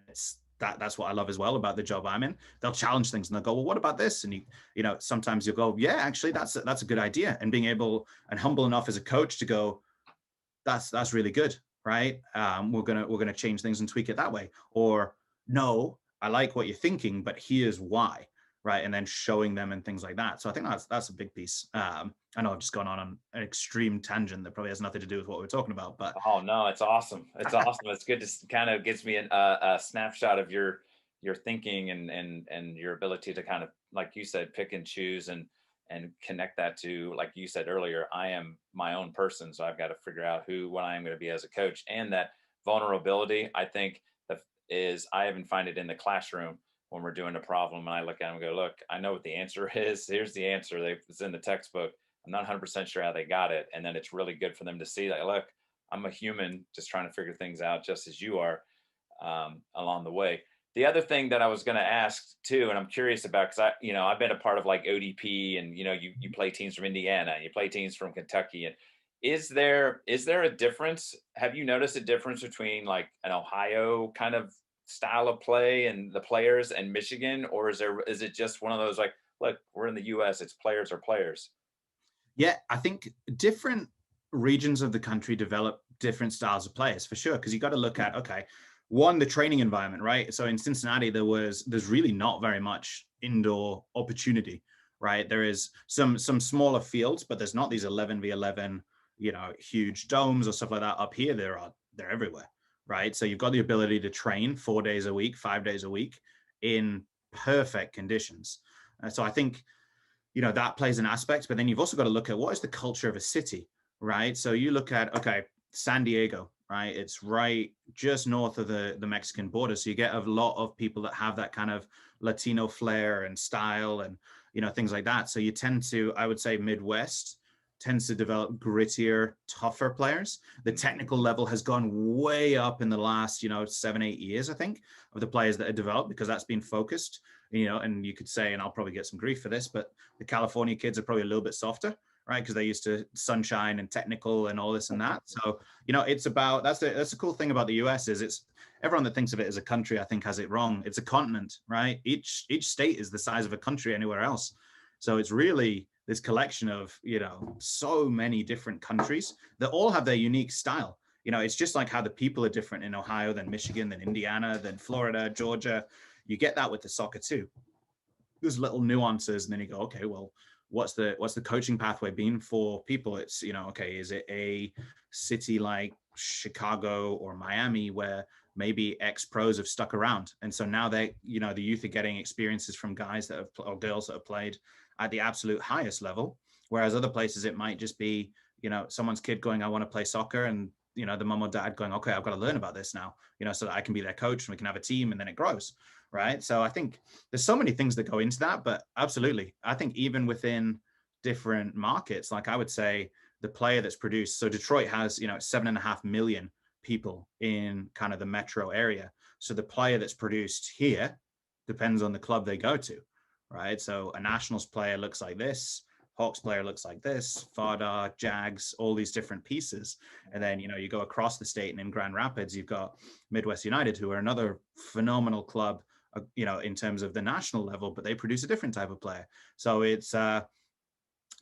that's what I love as well about the job I'm in. They'll challenge things and they'll go, well, what about this? And sometimes you'll go, yeah, actually that's a good idea. And being able and humble enough as a coach to go, that's really good, right? We're gonna change things and tweak it that way. Or no, I like what you're thinking, but here's why, right? And then showing them and things like that. So I think that's a big piece. I know I've just gone on an extreme tangent that probably has nothing to do with what we're talking about, but Oh no, it's awesome. It's awesome. It's good to kind of gives me a snapshot of your thinking and your ability to kind of, like you said, pick and choose and connect that to, like you said earlier, I am my own person, so I've got to figure out who what I am going to be as a coach. And that vulnerability, I think, that is I even find it in the classroom when we're doing a problem, and I look at them and go, look, I know what the answer is. Here's the answer. It's in the textbook. I'm not 100% sure how they got it, and then it's really good for them to see that, look, I'm a human just trying to figure things out just as you are, along the way. The other thing that I was going to ask too, and I'm curious about, because I've been a part of like ODP, and you play teams from Indiana, and you play teams from Kentucky, and is there a difference? Have you noticed a difference between like an Ohio kind of style of play and the players and Michigan, or is it just one of those like, look, we're in the U.S., it's players are players? yeah, I think different regions of the country develop different styles of players for sure. Because you got to look at, okay, one, the training environment, right? So in Cincinnati, there's really not very much indoor opportunity, right? There is some smaller fields, but there's not these 11v11, huge domes or stuff like that. Up here, they're everywhere, right? So you've got the ability to train 4 days a week, 5 days a week in perfect conditions. So I think that plays an aspect, but then you've also got to look at what is the culture of a city, right? So you look at, okay, San Diego, right? It's right just north of the Mexican border. So you get a lot of people that have that kind of Latino flair and style and, things like that. So you tend to, I would say, Midwest tends to develop grittier, tougher players. The Mhm. technical level has gone way up in the last, 7, 8 years, I think, of the players that are developed, because that's been focused, and you could say, and I'll probably get some grief for this, but the California kids are probably a little bit softer, right? Because they're used to sunshine and technical and all this and that. So, it's about, that's the cool thing about the US is it's everyone that thinks of it as a country, I think, has it wrong. It's a continent, right? Each state is the size of a country anywhere else. So it's really this collection of, so many different countries that all have their unique style. It's just like how the people are different in Ohio than Michigan, than Indiana, than Florida, Georgia. You get that with the soccer too. There's little nuances, and then you go, okay, well, what's the coaching pathway been for people? It's, okay, is it a city like Chicago or Miami where maybe ex pros have stuck around, and so now the youth are getting experiences from guys that have or girls that have played at the absolute highest level, whereas other places it might just be, someone's kid going, I want to play soccer, and the mom or dad going, okay, I've got to learn about this now, so that I can be their coach and we can have a team, and then it grows, right? So I think there's so many things that go into that, but absolutely, I think even within different markets, like I would say the player that's produced. So Detroit has 7.5 million people in kind of the metro area. So the player that's produced here depends on the club they go to, right? So a Nationals player looks like this. Hawks player looks like this, Fada, Jags, all these different pieces. And then, you go across the state, and in Grand Rapids, you've got Midwest United, who are another phenomenal club, in terms of the national level, but they produce a different type of player. So it's, I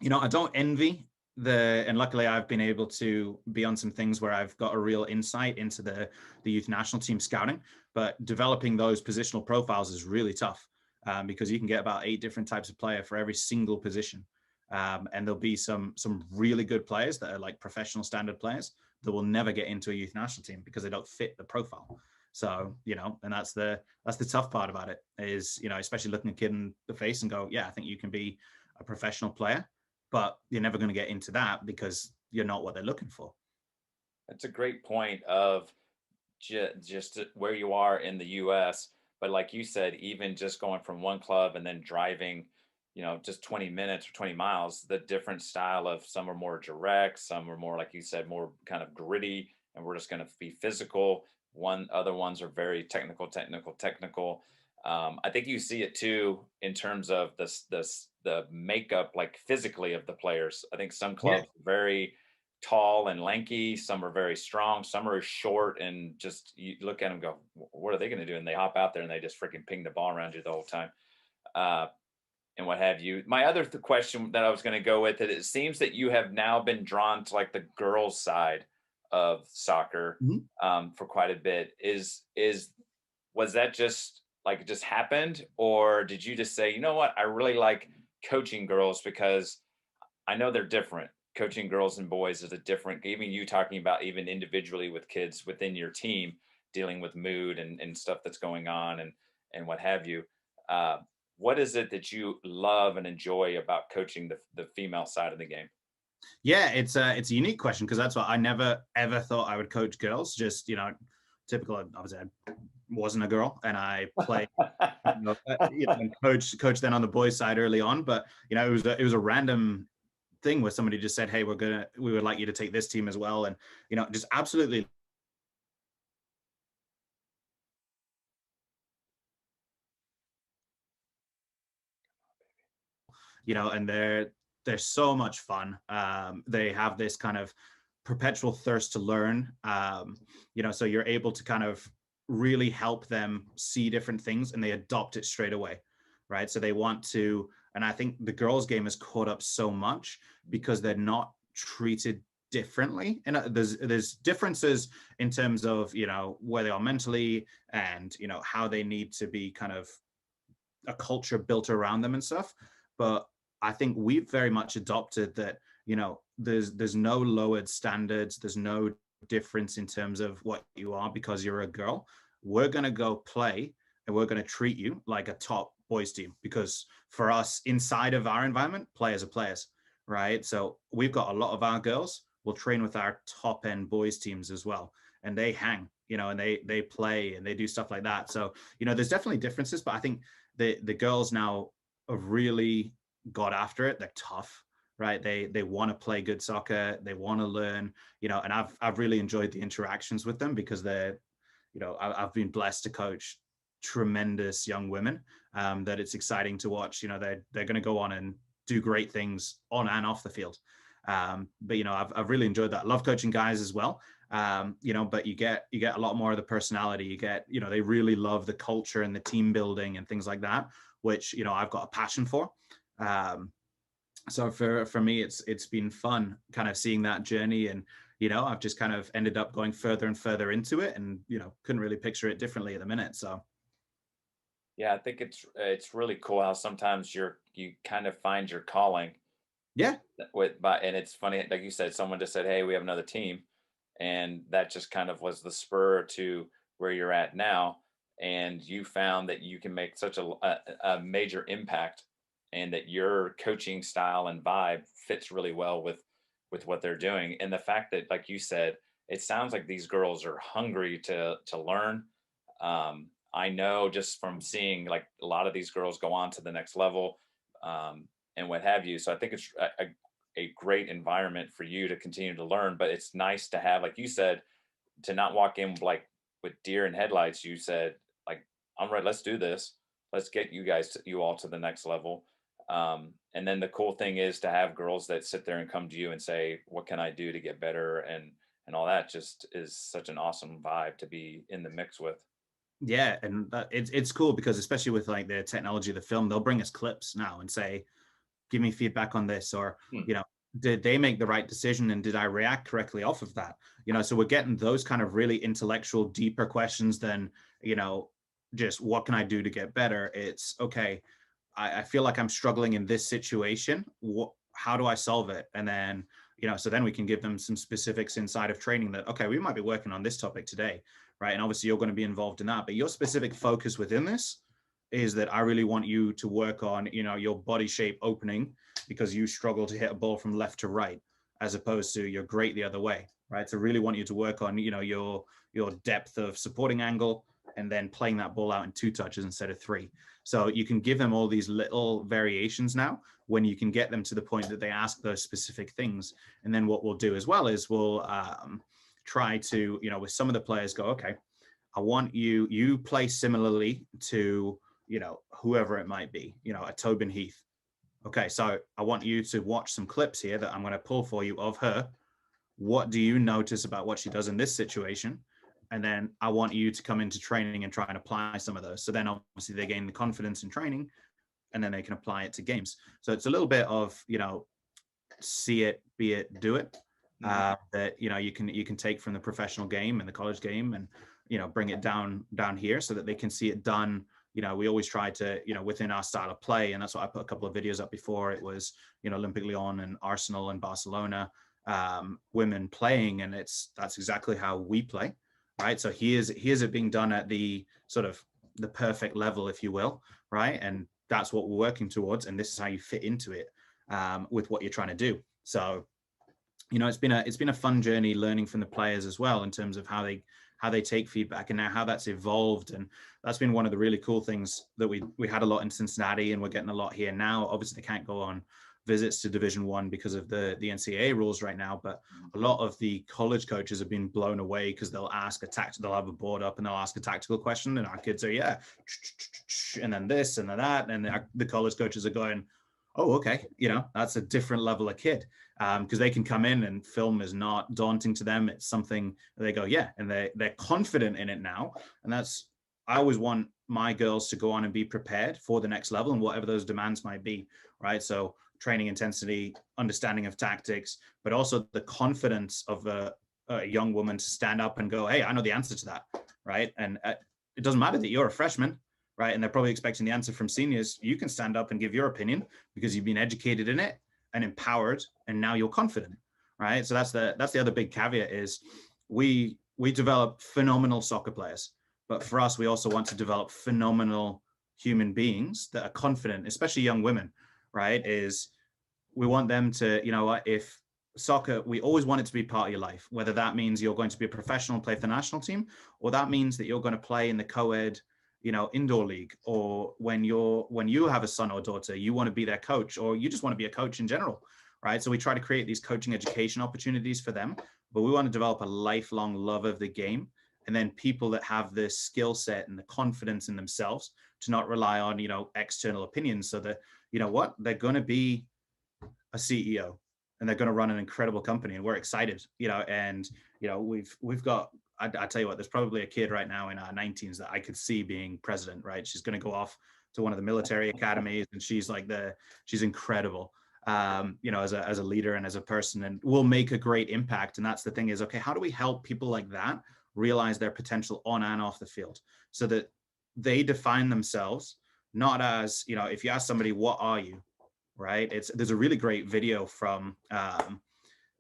don't envy and luckily I've been able to be on some things where I've got a real insight into the youth national team scouting, but developing those positional profiles is really tough, because you can get about 8 different types of player for every single position. And there'll be some really good players that are like professional standard players that will never get into a youth national team because they don't fit the profile. So, and that's the tough part about it is, especially looking a kid in the face and go, yeah, I think you can be a professional player, but you're never going to get into that because you're not what they're looking for. That's a great point of just where you are in the US. But like you said, even just going from one club and then driving, just 20 minutes or 20 miles, the different style of some are more direct, some are more, like you said, more kind of gritty, and we're just going to be physical. Other ones are very technical, technical, technical. I think you see it too in terms of the makeup, like physically, of the players. I think some Yeah. clubs are very tall and lanky, some are very strong, some are short, and just you look at them, go, what are they going to do? And they hop out there and they just freaking ping the ball around you the whole time, uh, and what have you. My other question that I was going to go with, it seems that you have now been drawn to like the girls' side of soccer, Mhm. for quite a bit. Is was that just like it just happened, or did you just say, you know what, I really like coaching girls because I know they're different. Coaching girls and boys is a different, even you talking about even individually with kids within your team, dealing with mood and stuff that's going on and what have you. Uh, what is it that you love and enjoy about coaching the female side of the game? Yeah, it's a unique question because that's what I never ever thought I would coach girls. Just typical. Obviously, I wasn't a girl, and I played and coach then on the boys' side early on. But it was a random thing where somebody just said, "Hey, we would like you to take this team as well," and just absolutely and they're so much fun. They have this kind of perpetual thirst to learn. So you're able to kind of really help them see different things, and they adopt it straight away, right? So they want to, and I think the girls' game has caught up so much because they're not treated differently, and there's differences in terms of where they are mentally, and how they need to be kind of a culture built around them and stuff. But I think we've very much adopted that, there's no lowered standards, there's no difference in terms of what you are because you're a girl. We're going to go play and we're going to treat you like a top boys team because for us inside of our environment, players are players, right? So we've got a lot of our girls will train with our top end boys teams as well. And they hang, and they play and they do stuff like that. So, there's definitely differences, but I think the girls now have really got after it. They're tough, right? They want to play good soccer. They want to learn, and I've really enjoyed the interactions with them because they're, I've been blessed to coach tremendous young women that it's exciting to watch. They're going to go on and do great things on and off the field. But I've really enjoyed that. Love coaching guys as well. But you get a lot more of the personality. You get, they really love the culture and the team building and things like that, which I've got a passion for. So for me, it's been fun kind of seeing that journey, and I've just kind of ended up going further and further into it, and couldn't really picture it differently at the minute. So Yeah, I think it's really cool how sometimes you kind of find your calling yeah, and it's funny, like you said, someone just said, "Hey, we have another team," and that just kind of was the spur to where you're at now, and you found that you can make such a major impact, and that your coaching style and vibe fits really well with what they're doing, and the fact that, like you said, it sounds like these girls are hungry to learn. I know just from seeing like a lot of these girls go on to the next level. And what have you. So I think it's a great environment for you to continue to learn. But it's nice to have, like you said, to not walk in like with deer in headlights. You said, like, I'm right, let's do this. Let's get you all to the next level. And then the cool thing is to have girls that sit there and come to you and say, what can I do to get better? And all that just is such an awesome vibe to be in the mix with. yeah, and it's cool because especially with like the technology of the film, they'll bring us clips now and say, give me feedback on this, or Hmm. did they make the right decision and did I react correctly off of that? So we're getting those kind of really intellectual deeper questions than just what can I do to get better. It's okay, I feel like I'm struggling in this situation. How do I solve it? And then so then we can give them some specifics inside of training that, okay, we might be working on this topic today, right? And obviously you're going to be involved in that, but your specific focus within this is that I really want you to work on, your body shape opening because you struggle to hit a ball from left to right, as opposed to you're great the other way, right? So really want you to work on, your depth of supporting angle and then playing that ball out in 2 touches instead of 3. So you can give them all these little variations now when you can get them to the point that they ask those specific things. And then what we'll do as well is we'll try to, with some of the players go, okay, I want you play similarly to, whoever it might be, a Tobin Heath. Okay, so I want you to watch some clips here that I'm going to pull for you of her. What do you notice about what she does in this situation? And then I want you to come into training and try and apply some of those. So then obviously they gain the confidence in training and then they can apply it to games. So it's a little bit of, see it, be it, do it. Mhm. That you can take from the professional game and the college game, and bring it down here so that they can see it done. We always try to, within our style of play. And that's why I put a couple of videos up before. It was, Olympic Lyon and Arsenal and Barcelona, women playing. And that's exactly how we play. Right. So here's it being done at the sort of the perfect level, if you will. Right. And that's what we're working towards. And this is how you fit into it, with what you're trying to do. So, it's been a fun journey learning from the players as well, in terms of how they take feedback, and now how that's evolved. And that's been one of the really cool things that we had a lot in Cincinnati, and we're getting a lot here now. Obviously they can't go on visits to Division 1 because of the NCAA rules right now, but a lot of the college coaches have been blown away because they'll have a board up and they'll ask a tactical question, and our kids are, yeah, and then this and then that, and the college coaches are going, oh, okay, that's a different level of kid, because they can come in and film is not daunting to them. It's something they go, yeah, and they're confident in it now. And I always want my girls to go on and be prepared for the next level and whatever those demands might be, right? So training intensity, understanding of tactics, but also the confidence of a young woman to stand up and go, hey, I know the answer to that, right? And it doesn't matter that you're a freshman, right? And they're probably expecting the answer from seniors. You can stand up and give your opinion because you've been educated in it and empowered, and now you're confident, right? So that's the other big caveat is we develop phenomenal soccer players, but for us, we also want to develop phenomenal human beings that are confident, especially young women, right? Is we want them to, if soccer, we always want it to be part of your life, whether that means you're going to be a professional, play for the national team, or that means that you're going to play in the co-ed, indoor league, or when you have a son or daughter, you want to be their coach, or you just want to be a coach in general, right? So we try to create these coaching education opportunities for them, but we want to develop a lifelong love of the game, and then people that have this skill set and the confidence in themselves to not rely on, external opinions, so that, they're going to be a CEO and they're going to run an incredible company, and we're excited, and we've got, I tell you what, there's probably a kid right now in our 19s that I could see being president, right? She's going to go off to one of the military academies, and she's incredible, as a leader and as a person, and will make a great impact. And that's the thing is, okay, how do we help people like that realize their potential on and off the field, so that they define themselves not as, if you ask somebody, what are you, right? There's a really great video from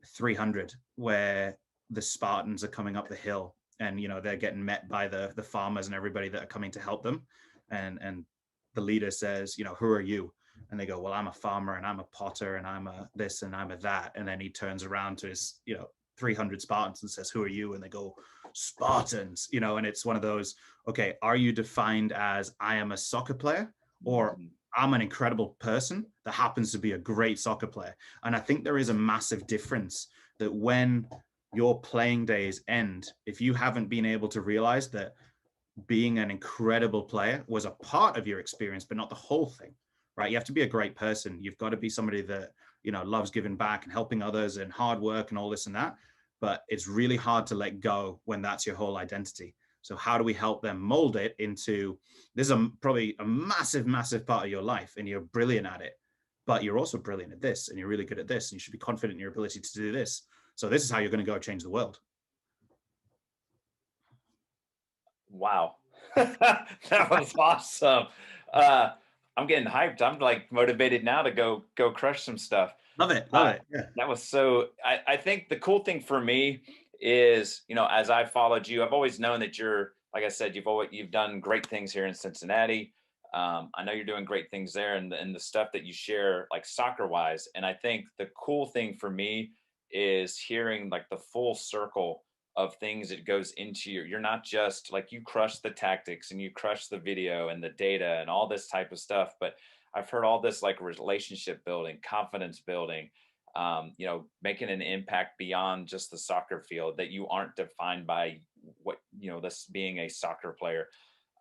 300 where the Spartans are coming up the hill, and they're getting met by the farmers and everybody that are coming to help them, and the leader says, who are you? And they go, well, I'm a farmer and I'm a potter and I'm a this and I'm a that. And then he turns around to his 300 Spartans and says, who are you? And they go, Spartans, and it's one of those, okay, are you defined as I am a soccer player, or I'm an incredible person that happens to be a great soccer player? And I think there is a massive difference that when your playing days end, if you haven't been able to realize that being an incredible player was a part of your experience, but not the whole thing, right? You have to be a great person. You've got to be somebody that, loves giving back and helping others and hard work and all this and that. But it's really hard to let go when that's your whole identity. So how do we help them mold it into, this is probably a massive, massive part of your life, and you're brilliant at it, but you're also brilliant at this, and you're really good at this, and you should be confident in your ability to do this. So this is how you're going to go change the world. Wow. That was awesome. Uh, I'm getting hyped. I'm like motivated now to go crush some stuff. Love it. Love it. Yeah. That was so, I think the cool thing for me is, as I followed you, I've always known that you're, like I said, you've done great things here in Cincinnati. I know you're doing great things there, and the stuff that you share, like soccer wise. And I think the cool thing for me is hearing like the full circle of things that goes into you're not just like, you crush the tactics and you crush the video and the data and all this type of stuff, but I've heard all this like relationship building, confidence building, making an impact beyond just the soccer field, that you aren't defined by what, this being a soccer player.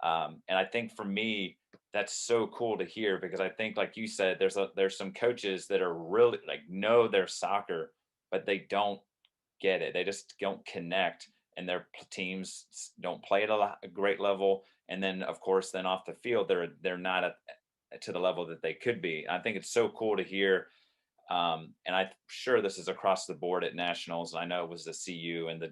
And I think for me, that's so cool to hear, because I think, like you said, there's some coaches that are really like know their soccer, but they don't get it. They just don't connect, and their teams don't play at a great level. And then, of course, then off the field, they're not to the level that they could be. I think it's so cool to hear. And I'm sure this is across the board at nationals. I know it was the CU and the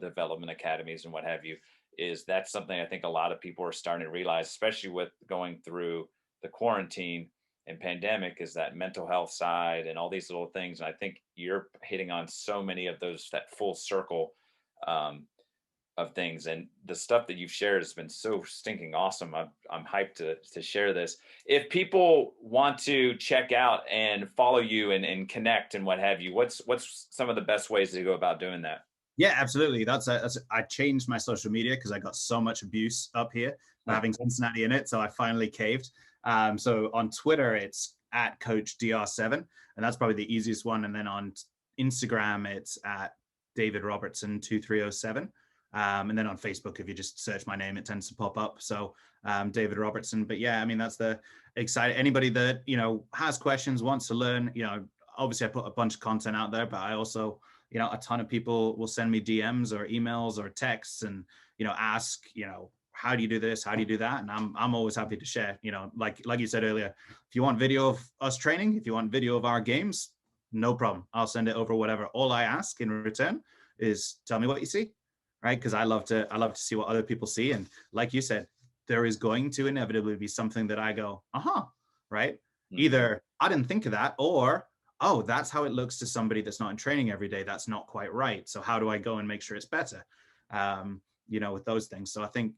development academies and what have you. is that's something I think a lot of people are starting to realize, especially with going through the quarantine and pandemic, is that mental health side and all these little things. And I think you're hitting on so many of those, that full circle um, of things, and the stuff that you've shared has been so stinking awesome. I'm hyped to share this. If people want to check out and follow you and connect and what have you, what's some of the best ways to go about doing that? Yeah, absolutely. I changed my social media because I got so much abuse up here for having Cincinnati in it. So I finally caved. So on Twitter, it's at Coach DR7, and that's probably the easiest one. And then on Instagram, it's at David Robertson 2307. And then on Facebook, if you just search my name, it tends to pop up. So David Robertson. But yeah, I mean, that's the exciting. Anybody that has questions, wants to learn. Obviously, I put a bunch of content out there, but I also a ton of people will send me DMs or emails or texts and, ask, how do you do this? How do you do that? And I'm always happy to share, like you said earlier, if you want video of us training, if you want video of our games, no problem. I'll send it over, whatever. All I ask in return is tell me what you see, right? Because I love to see what other people see. And like you said, there is going to inevitably be something that I go, right? Mhm. Either I didn't think of that, or oh, that's how it looks to somebody that's not in training every day. That's not quite right. So how do I go and make sure it's better? With those things. So I think,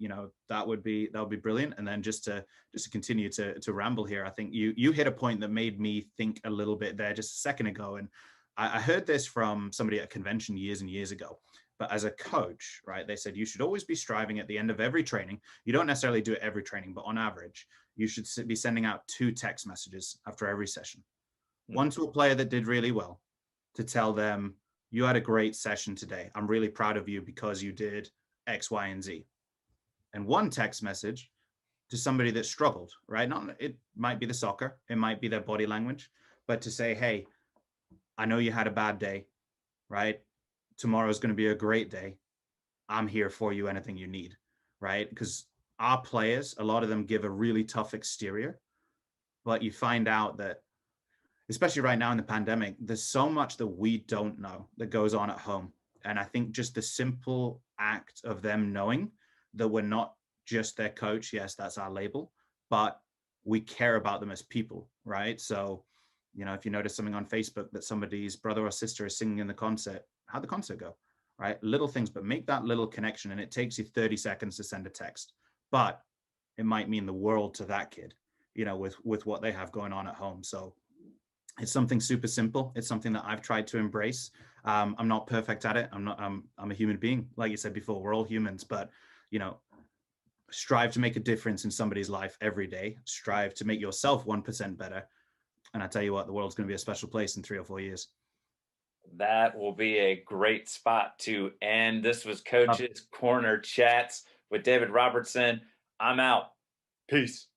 that would be brilliant. And then just to continue to ramble here, I think you hit a point that made me think a little bit there just a second ago. And I heard this from somebody at a convention years and years ago. But as a coach, right, they said you should always be striving at the end of every training. You don't necessarily do it every training, but on average, you should be sending out 2 text messages after every session. One to a player that did really well, to tell them, you had a great session today. I'm really proud of you because you did X, Y, and Z. And one text message to somebody that struggled, right? Not, it might be the soccer, it might be their body language, but to say, hey, I know you had a bad day, right? Tomorrow's going to be a great day. I'm here for you, anything you need, right? Because our players, a lot of them give a really tough exterior, but you find out that especially right now in the pandemic, there's so much that we don't know that goes on at home. And I think just the simple act of them knowing that we're not just their coach, yes, that's our label, but we care about them as people, right? So, if you notice something on Facebook that somebody's brother or sister is singing in the concert, how'd the concert go? Right? Little things, but make that little connection. And it takes you 30 seconds to send a text, but it might mean the world to that kid, with what they have going on at home. So it's something super simple. It's something that I've tried to embrace. I'm not perfect at it. I'm not. I'm a human being, like you said before. We're all humans, but you know, strive to make a difference in somebody's life every day. Strive to make yourself 1% better. And I tell you what, the world's going to be a special place in 3 or 4 years. That will be a great spot to end. This was Love Coach's Corner Chats with David Robertson. I'm out. Peace.